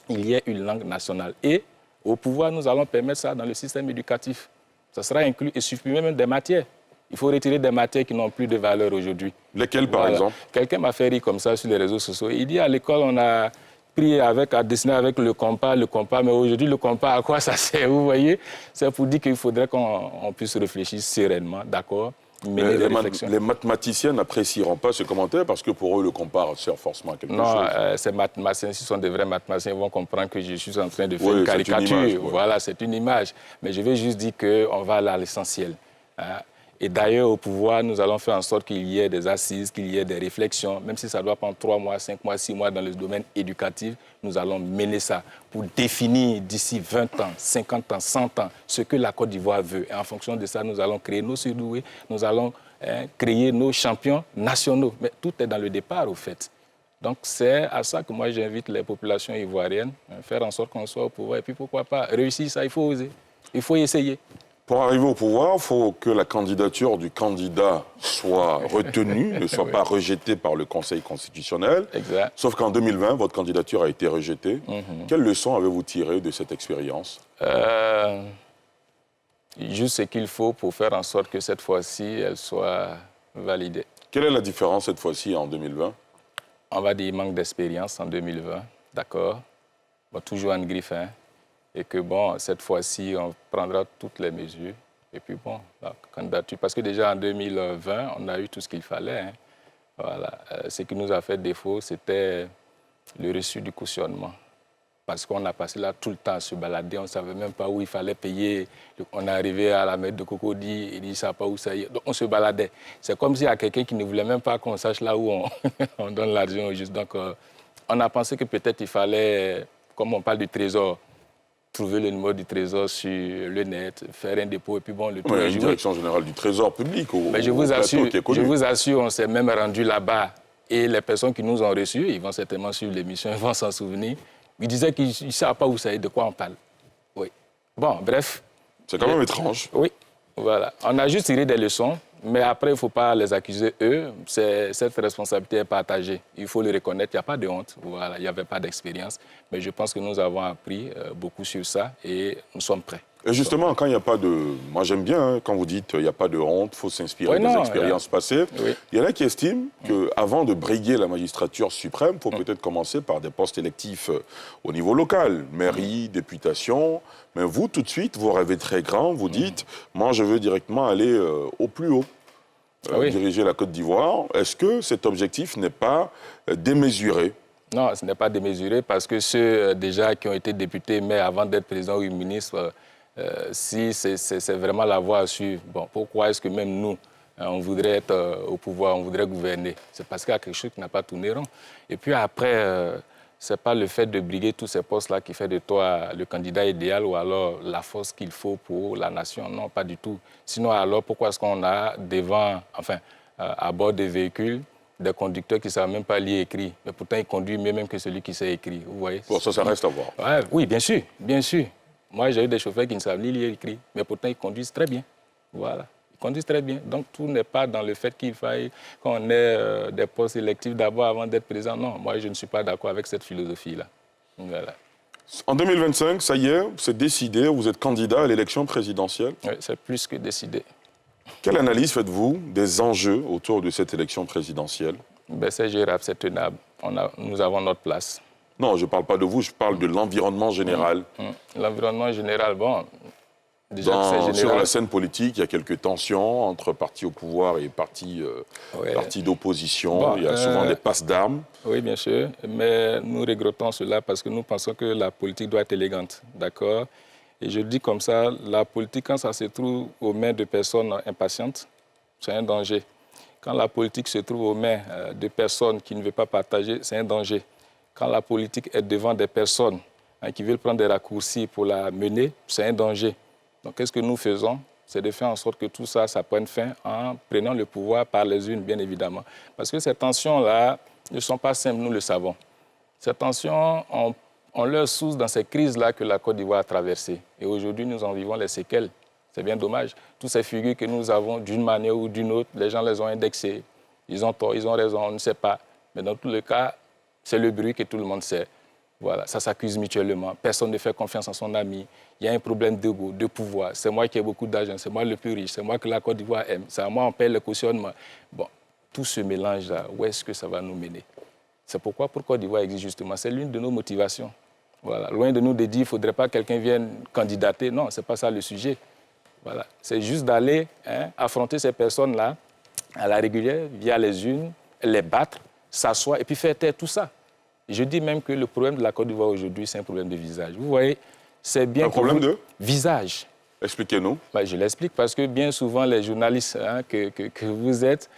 [SPEAKER 2] y ait une langue nationale. Et au pouvoir, nous allons permettre ça dans le système éducatif. Ça sera inclus et supprimer même des matières. Il faut retirer des matières qui n'ont plus de valeur aujourd'hui.
[SPEAKER 1] Lesquelles, par exemple?
[SPEAKER 2] Quelqu'un m'a fait rire comme ça sur les réseaux sociaux. Il dit à l'école, on a pris à dessiner avec le compas, mais aujourd'hui, le compas, à quoi ça sert? Vous voyez? C'est pour dire qu'il faudrait qu'on puisse réfléchir sereinement, d'accord?
[SPEAKER 1] Les mathématiciens n'apprécieront pas ce commentaire parce que pour eux, le compas sert forcément à quelque chose.
[SPEAKER 2] Non, ces mathématiciens, s'ils sont des vrais mathématiciens, ils vont comprendre que je suis en train de faire une caricature. Une image, voilà, c'est une image. Mais je vais juste dire qu'on va aller à l'essentiel. Hein. Et d'ailleurs, au pouvoir, nous allons faire en sorte qu'il y ait des assises, qu'il y ait des réflexions, même si ça doit prendre 3 mois, 5 mois, 6 mois dans le domaine éducatif, nous allons mener ça pour définir d'ici 20 ans, 50 ans, 100 ans, ce que la Côte d'Ivoire veut. Et en fonction de ça, nous allons créer nos surdoués, nous allons créer nos champions nationaux. Mais tout est dans le départ, au fait. Donc, c'est à ça que moi, j'invite les populations ivoiriennes à faire en sorte qu'on soit au pouvoir. Et puis, pourquoi pas réussir ça, il faut oser, il faut essayer.
[SPEAKER 1] Pour arriver au pouvoir, il faut que la candidature du candidat soit retenue, ne soit pas rejetée par le Conseil constitutionnel.
[SPEAKER 2] Exact.
[SPEAKER 1] Sauf qu'en 2020, votre candidature a été rejetée. Quelles leçons avez-vous tirées de cette expérience?
[SPEAKER 2] Juste ce qu'il faut pour faire en sorte que cette fois-ci, elle soit validée.
[SPEAKER 1] Quelle est la différence cette fois-ci en 2020?
[SPEAKER 2] On va dire manque d'expérience en 2020, d'accord. Bon, toujours en griffe, hein. Et que, bon, cette fois-ci, on prendra toutes les mesures. Et puis, bon, la candidature... Parce que déjà, en 2020, on a eu tout ce qu'il fallait. Hein. Voilà. Ce qui nous a fait défaut, c'était le reçu du cautionnement. Parce qu'on a passé là tout le temps à se balader, on ne savait même pas où il fallait payer. On est arrivé à la mairie de Cocody, il dit, il ne savait pas où ça y est. Donc on se baladait. C'est comme s'il y a quelqu'un qui ne voulait même pas qu'on sache là où on donne l'argent au juste. Donc on a pensé que peut-être il fallait, comme on parle du trésor, trouver le numéro du trésor sur le net, faire un dépôt et puis bon, le tour est joué.
[SPEAKER 1] Une direction générale du trésor public
[SPEAKER 2] Mais je vous assure, on s'est même rendu là-bas et les personnes qui nous ont reçus, ils vont certainement suivre l'émission, ils vont s'en souvenir. Ils disaient qu'ils ne savent pas où ça est, de quoi on parle. Oui. Bon, bref.
[SPEAKER 1] C'est quand même étrange.
[SPEAKER 2] Oui, voilà. On a juste tiré des leçons, mais après, il ne faut pas les accuser eux. Cette responsabilité est partagée. Il faut le reconnaître, il n'y a pas de honte. Voilà, il n'y avait pas d'expérience. Mais je pense que nous avons appris beaucoup sur ça et nous sommes prêts.
[SPEAKER 1] Et justement, quand il n'y a pas de... Moi, j'aime bien quand vous dites qu'il n'y a pas de honte, il faut s'inspirer des expériences passées.
[SPEAKER 2] Oui.
[SPEAKER 1] Il y en a qui estiment qu'avant de briguer la magistrature suprême, il faut peut-être commencer par des postes électifs au niveau local, mairie, députation. Mais vous, tout de suite, vous rêvez très grand, vous dites, moi, je veux directement aller au plus haut, diriger la Côte d'Ivoire. Est-ce que cet objectif n'est pas démesuré ?
[SPEAKER 2] Non, ce n'est pas démesuré parce que ceux déjà qui ont été députés, mais avant d'être président ou ministre, si c'est vraiment la voie à suivre, bon, pourquoi est-ce que même nous, on voudrait être au pouvoir, on voudrait gouverner? C'est parce qu'il y a quelque chose qui n'a pas tourné rond. Et puis après, ce n'est pas le fait de briguer tous ces postes-là qui fait de toi le candidat idéal ou alors la force qu'il faut pour la nation. Non, pas du tout. Sinon, alors, pourquoi est-ce qu'on a devant, enfin, à bord des véhicules, des conducteurs qui ne savent même pas lire et écrire, mais pourtant ils conduisent mieux même que celui qui sait écrire. Vous voyez?
[SPEAKER 1] Bon, ça reste à voir.
[SPEAKER 2] Ouais, oui, bien sûr, bien sûr. Moi, j'ai eu des chauffeurs qui ne savent ni lire et écrire, mais pourtant ils conduisent très bien. Voilà, ils conduisent très bien. Donc tout n'est pas dans le fait qu'il faille qu'on ait des postes électifs d'abord avant d'être président. Non, moi je ne suis pas d'accord avec cette philosophie-là. Voilà.
[SPEAKER 1] En 2025, ça y est, c'est décidé, vous êtes candidat à l'élection présidentielle.
[SPEAKER 2] Oui, c'est plus que décidé.
[SPEAKER 1] Quelle analyse faites-vous des enjeux autour de cette élection présidentielle?
[SPEAKER 2] C'est gérable, c'est tenable. Nous avons notre place.
[SPEAKER 1] Non, je ne parle pas de vous, je parle de l'environnement général.
[SPEAKER 2] L'environnement général, bon, déjà c'est général.
[SPEAKER 1] Sur la scène politique, il y a quelques tensions entre partis au pouvoir et partis d'opposition. Bon, il y a souvent des passes d'armes.
[SPEAKER 2] Oui, bien sûr, mais nous regrettons cela parce que nous pensons que la politique doit être élégante, d'accord? Et je le dis comme ça, la politique, quand ça se trouve aux mains de personnes impatientes, c'est un danger. Quand la politique se trouve aux mains de personnes qui ne veulent pas partager, c'est un danger. Quand la politique est devant des personnes qui veulent prendre des raccourcis pour la mener, c'est un danger. Donc, qu'est-ce que nous faisons? C'est de faire en sorte que tout ça, ça prenne fin en prenant le pouvoir par les unes, bien évidemment. Parce que ces tensions-là ne sont pas simples, nous le savons. Ces tensions ont leur source dans ces crises-là que la Côte d'Ivoire a traversées. Et aujourd'hui, nous en vivons les séquelles. C'est bien dommage. Toutes ces figures que nous avons, d'une manière ou d'une autre, les gens les ont indexées. Ils ont tort, ils ont raison, on ne sait pas. Mais dans tous les cas, c'est le bruit que tout le monde sait. Voilà, ça s'accuse mutuellement. Personne ne fait confiance en son ami. Il y a un problème d'ego, de pouvoir. C'est moi qui ai beaucoup d'argent, c'est moi le plus riche, c'est moi que la Côte d'Ivoire aime, c'est à moi on paye le cautionnement. Bon, tout ce mélange-là, où est-ce que ça va nous mener? C'est pourquoi pour Côte d'Ivoire existe justement. C'est l'une de nos motivations. Voilà. Loin de nous de dire qu'il ne faudrait pas que quelqu'un vienne candidater. Non, ce n'est pas ça le sujet. Voilà. C'est juste d'aller affronter ces personnes-là à la régulière, via les unes, les battre, s'asseoir et puis faire taire tout ça. Je dis même que le problème de la Côte d'Ivoire aujourd'hui, c'est un problème de visage. Vous voyez, c'est bien...
[SPEAKER 1] Un problème de
[SPEAKER 2] visage.
[SPEAKER 1] Expliquez-nous.
[SPEAKER 2] Je l'explique parce que bien souvent, les journalistes que vous êtes,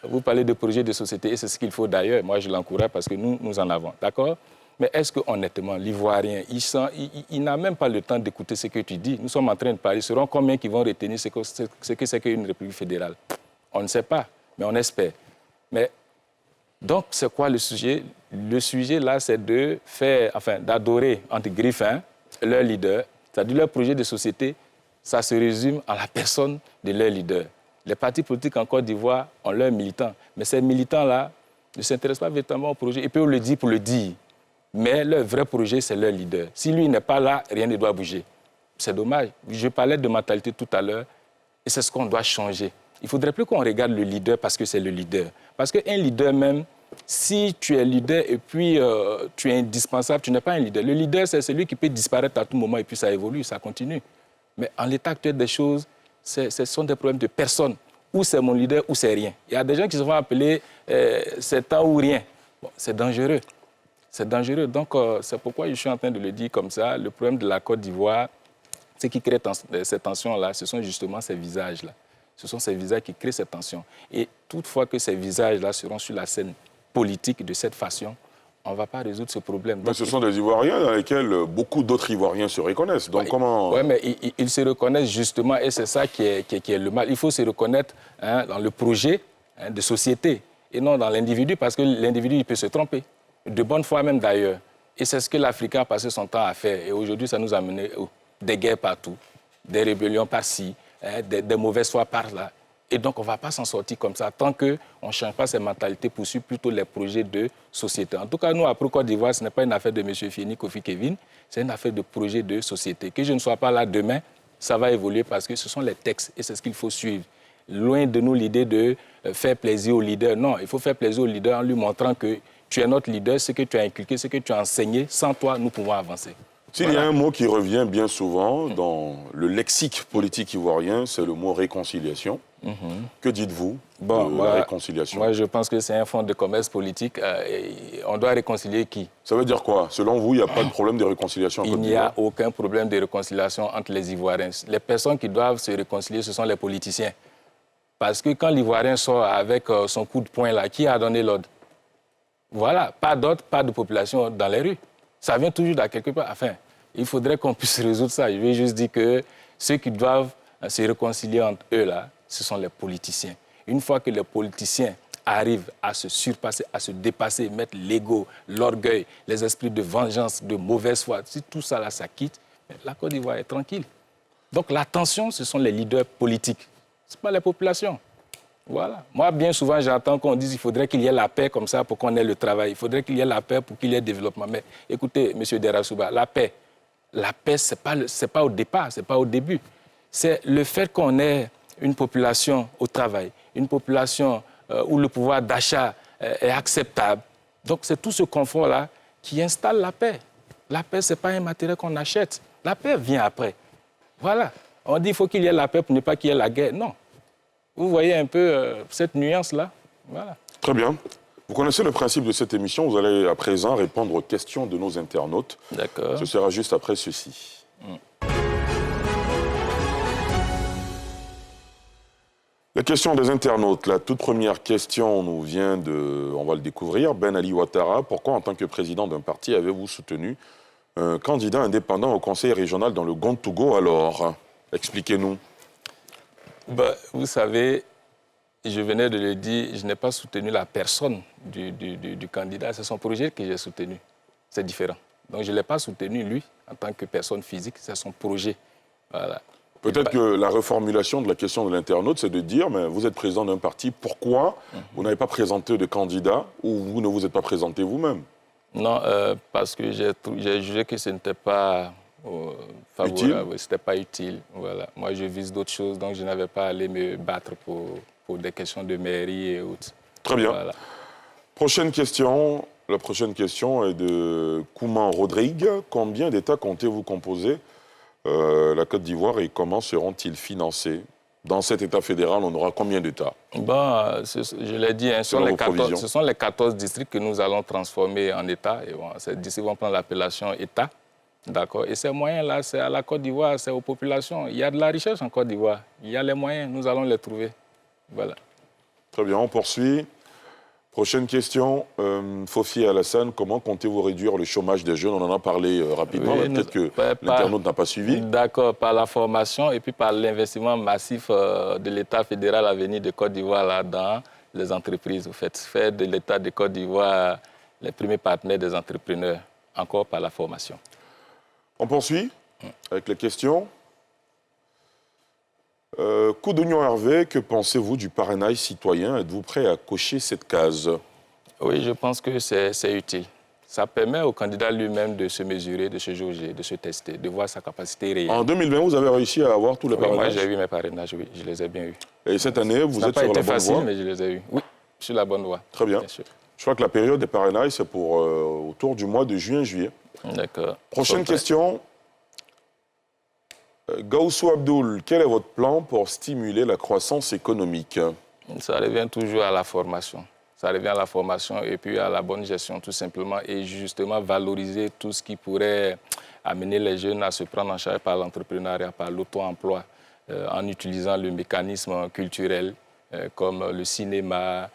[SPEAKER 2] vous parlez de projets de société et c'est ce qu'il faut d'ailleurs. Moi, je l'encourage parce que nous en avons. D'accord? Mais est-ce qu'honnêtement, l'Ivoirien, il n'a même pas le temps d'écouter ce que tu dis? Nous sommes en train de parler. Seront combien qui vont retenir ce que c'est qu'une république fédérale? On ne sait pas, mais on espère. Mais donc, c'est quoi le sujet? Le sujet, là, c'est de faire, d'adorer, entre griffes, leur leader, c'est-à-dire leur projet de société. Ça se résume à la personne de leur leader. Les partis politiques en Côte d'Ivoire ont leurs militants. Mais ces militants-là ne s'intéressent pas véritablement au projet. Ils peuvent le dire pour le dire. Mais leur vrai projet, c'est leur leader. Si lui n'est pas là, rien ne doit bouger. C'est dommage. Je parlais de mentalité tout à l'heure. Et c'est ce qu'on doit changer. Il ne faudrait plus qu'on regarde le leader parce que c'est le leader. Parce qu'un leader même, si tu es leader et puis tu es indispensable, tu n'es pas un leader. Le leader, c'est celui qui peut disparaître à tout moment et puis ça évolue, ça continue. Mais en l'état actuel des choses, ce sont des problèmes de personnes. Ou c'est mon leader ou c'est rien. Il y a des gens qui se font appeler c'est temps ou rien. Bon, c'est dangereux. C'est dangereux. Donc, c'est pourquoi je suis en train de le dire comme ça. Le problème de la Côte d'Ivoire, ce qui crée ces tensions-là, ce sont justement ces visages-là. Ce sont ces visages qui créent ces tensions. Et toutefois que ces visages-là seront sur la scène politique de cette façon, on ne va pas résoudre ce problème.
[SPEAKER 1] Mais ce sont des Ivoiriens dans lesquels beaucoup d'autres Ivoiriens se reconnaissent. Donc comment...
[SPEAKER 2] Oui, mais ils se reconnaissent justement, et c'est ça qui est le mal. Il faut se reconnaître dans le projet de société et non dans l'individu, parce que l'individu, il peut se tromper. De bonne foi même d'ailleurs. Et c'est ce que l'Africain a passé son temps à faire. Et aujourd'hui, ça nous a mené des guerres partout, des rébellions par-ci, des mauvaises foi par-là. Et donc, on ne va pas s'en sortir comme ça tant qu'on ne change pas ces mentalités pour suivre plutôt les projets de société. En tout cas, nous, à Pro-Côte d'Ivoire, ce n'est pas une affaire de M. Fieni Kofi Kevin, c'est une affaire de projet de société. Que je ne sois pas là demain, ça va évoluer parce que ce sont les textes et c'est ce qu'il faut suivre. Loin de nous l'idée de faire plaisir au leader. Non, il faut faire plaisir au leader en lui montrant que tu es notre leader, ce que tu as inculqué, ce que tu as enseigné. Sans toi, nous pouvons avancer.
[SPEAKER 1] S'il y a un mot qui revient bien souvent dans le lexique politique ivoirien, c'est le mot réconciliation. Que dites-vous de la réconciliation?
[SPEAKER 2] Moi, je pense que c'est un fonds de commerce politique. Et on doit réconcilier qui?
[SPEAKER 1] Ça veut dire quoi? Selon vous, il n'y a pas de problème de réconciliation en Côte d'Ivoire?
[SPEAKER 2] Il n'y a aucun problème de réconciliation entre les Ivoiriens. Les personnes qui doivent se réconcilier, ce sont les politiciens. Parce que quand l'Ivoirien sort avec son coup de poing là, qui a donné l'ordre? Voilà, pas d'autre, pas de population dans les rues. Ça vient toujours de quelque part. Enfin, il faudrait qu'on puisse résoudre ça. Je vais juste dire que ceux qui doivent se réconcilier entre eux là, ce sont les politiciens. Une fois que les politiciens arrivent à se surpasser, à se dépasser, mettre l'ego, l'orgueil, les esprits de vengeance, de mauvaise foi, si tout ça là, ça quitte, la Côte d'Ivoire est tranquille. Donc la tension, ce sont les leaders politiques. Ce n'est pas les populations. Voilà. Moi, bien souvent, j'entends qu'on dise qu'il faudrait qu'il y ait la paix comme ça pour qu'on ait le travail. Il faudrait qu'il y ait la paix pour qu'il y ait le développement. Mais écoutez, M. Derassouba, la paix, c'est pas au départ, c'est pas au début. C'est le fait qu'on ait une population au travail, une population où le pouvoir d'achat est acceptable. Donc, c'est tout ce confort-là qui installe la paix. La paix, ce n'est pas un matériel qu'on achète. La paix vient après. Voilà. On dit qu'il faut qu'il y ait la paix pour ne pas qu'il y ait la guerre. Non. Vous voyez un peu cette nuance-là. Voilà.
[SPEAKER 1] Très bien. Vous connaissez le principe de cette émission. Vous allez à présent répondre aux questions de nos internautes.
[SPEAKER 2] D'accord.
[SPEAKER 1] Ce sera juste après ceci. La question des internautes. La toute première question nous vient de... On va le découvrir. Ben Ali Ouattara. Pourquoi, en tant que président d'un parti, avez-vous soutenu un candidat indépendant au conseil régional dans le Gontogo alors? Expliquez-nous.
[SPEAKER 2] Vous savez, je venais de le dire, je n'ai pas soutenu la personne du candidat, c'est son projet que j'ai soutenu. C'est différent. Donc je ne l'ai pas soutenu, lui, en tant que personne physique, c'est son projet. Voilà.
[SPEAKER 1] Peut-être que la reformulation de la question de l'internaute, c'est de dire, mais vous êtes président d'un parti, pourquoi vous n'avez pas présenté de candidat ou vous ne vous êtes pas présenté vous-même?
[SPEAKER 2] Non, parce que j'ai jugé que ce n'était pas... favorable, c'était pas utile. Voilà. Moi, je vise d'autres choses, donc je n'avais pas à aller me battre pour des questions de mairie et autres.
[SPEAKER 1] Très bien.
[SPEAKER 2] Voilà.
[SPEAKER 1] Prochaine question. La prochaine question est de Kouman Rodrigue. Combien d'États comptez-vous composer la Côte d'Ivoire et comment seront-ils financés? Dans cet État fédéral, on aura combien d'États?
[SPEAKER 2] Je l'ai dit, ce sont les 14 districts que nous allons transformer en États. Et bon, ces districts vont prendre l'appellation État. D'accord. Et ces moyens-là, c'est à la Côte d'Ivoire, c'est aux populations. Il y a de la richesse en Côte d'Ivoire. Il y a les moyens, nous allons les trouver. Voilà.
[SPEAKER 1] Très bien, on poursuit. Prochaine question. Fofi Alassane, comment comptez-vous réduire le chômage des jeunes? On en a parlé rapidement,
[SPEAKER 2] oui,
[SPEAKER 1] peut-être que l'internaute n'a pas suivi.
[SPEAKER 2] D'accord, par la formation et puis par l'investissement massif de l'État fédéral à venir de Côte d'Ivoire là, dans les entreprises. Vous faites faire de l'État de Côte d'Ivoire les premiers partenaires des entrepreneurs, encore par la formation.
[SPEAKER 1] On poursuit avec les questions. Koudouignon Hervé, que pensez-vous du parrainage citoyen? Êtes-vous prêt à cocher cette case?
[SPEAKER 2] Oui, je pense que c'est utile. Ça permet au candidat lui-même de se mesurer, de se jauger, de se tester, de voir sa capacité réelle.
[SPEAKER 1] En 2020, vous avez réussi à avoir tous les parrainages?
[SPEAKER 2] Moi, j'ai eu mes parrainages, oui, je les ai bien eus.
[SPEAKER 1] Et cette année, vous êtes sur la bonne voie? Ça n'a pas été facile,
[SPEAKER 2] mais je les ai eus. Oui, sur la bonne voie.
[SPEAKER 1] Très bien. Sûr. Je crois que la période des parrainages, c'est pour autour du mois de juin-juillet.
[SPEAKER 2] D'accord.
[SPEAKER 1] Prochaine question. Gaoussou Abdoul, quel est votre plan pour stimuler la croissance économique?
[SPEAKER 2] Ça revient toujours à la formation. Ça revient à la formation et puis à la bonne gestion, tout simplement. Et justement, valoriser tout ce qui pourrait amener les jeunes à se prendre en charge par l'entrepreneuriat, par l'auto-emploi, en utilisant le mécanisme culturel comme le cinéma.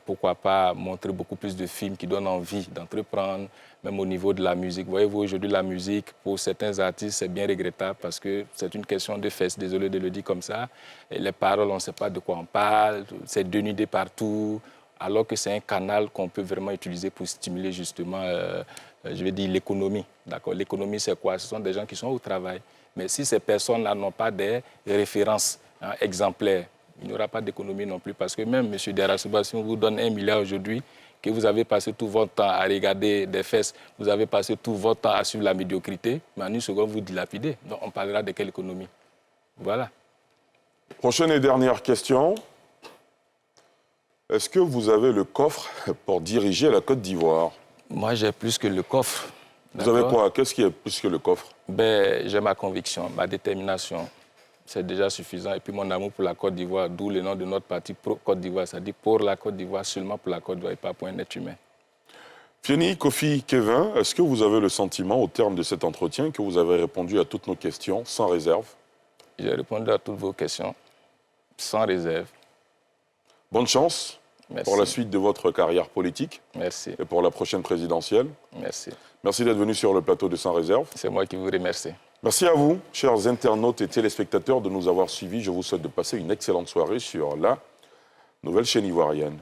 [SPEAKER 2] Pourquoi pas montrer beaucoup plus de films qui donnent envie d'entreprendre, même au niveau de la musique. Voyez-vous, aujourd'hui, la musique, pour certains artistes, c'est bien regrettable parce que c'est une question de fesses, désolé de le dire comme ça. Et les paroles, on ne sait pas de quoi on parle, c'est dénudé partout, alors que c'est un canal qu'on peut vraiment utiliser pour stimuler justement, je vais dire, l'économie. D'accord ? L'économie, c'est quoi ? Ce sont des gens qui sont au travail. Mais si ces personnes-là n'ont pas des références exemplaires, il n'y aura pas d'économie non plus. Parce que même, M. Darasouba, si on vous donne 1 milliard aujourd'hui, que vous avez passé tout votre temps à regarder des fesses, vous avez passé tout votre temps à suivre la médiocrité, mais en une seconde, vous dilapidez. Donc, on parlera de quelle économie? Voilà.
[SPEAKER 1] Prochaine et dernière question. Est-ce que vous avez le coffre pour diriger la Côte d'Ivoire?
[SPEAKER 2] Moi, j'ai plus que le coffre.
[SPEAKER 1] Vous avez quoi? Qu'est-ce qui est plus que le coffre?
[SPEAKER 2] J'ai ma conviction, ma détermination. C'est déjà suffisant. Et puis mon amour pour la Côte d'Ivoire, d'où le nom de notre parti Pro-Côte d'Ivoire. C'est-à-dire pour la Côte d'Ivoire, seulement pour la Côte d'Ivoire et pas pour un être humain.
[SPEAKER 1] Fieni Kofi Kevin, est-ce que vous avez le sentiment, au terme de cet entretien, que vous avez répondu à toutes nos questions sans réserve?
[SPEAKER 2] J'ai répondu à toutes vos questions sans réserve.
[SPEAKER 1] Bonne chance.
[SPEAKER 2] Merci.
[SPEAKER 1] Pour la suite de votre carrière politique.
[SPEAKER 2] Merci.
[SPEAKER 1] Et pour la prochaine présidentielle.
[SPEAKER 2] Merci.
[SPEAKER 1] Merci d'être venu sur le plateau de Sans Réserve.
[SPEAKER 2] C'est moi qui vous remercie.
[SPEAKER 1] Merci à vous, chers internautes et téléspectateurs, de nous avoir suivis. Je vous souhaite de passer une excellente soirée sur la nouvelle chaîne ivoirienne.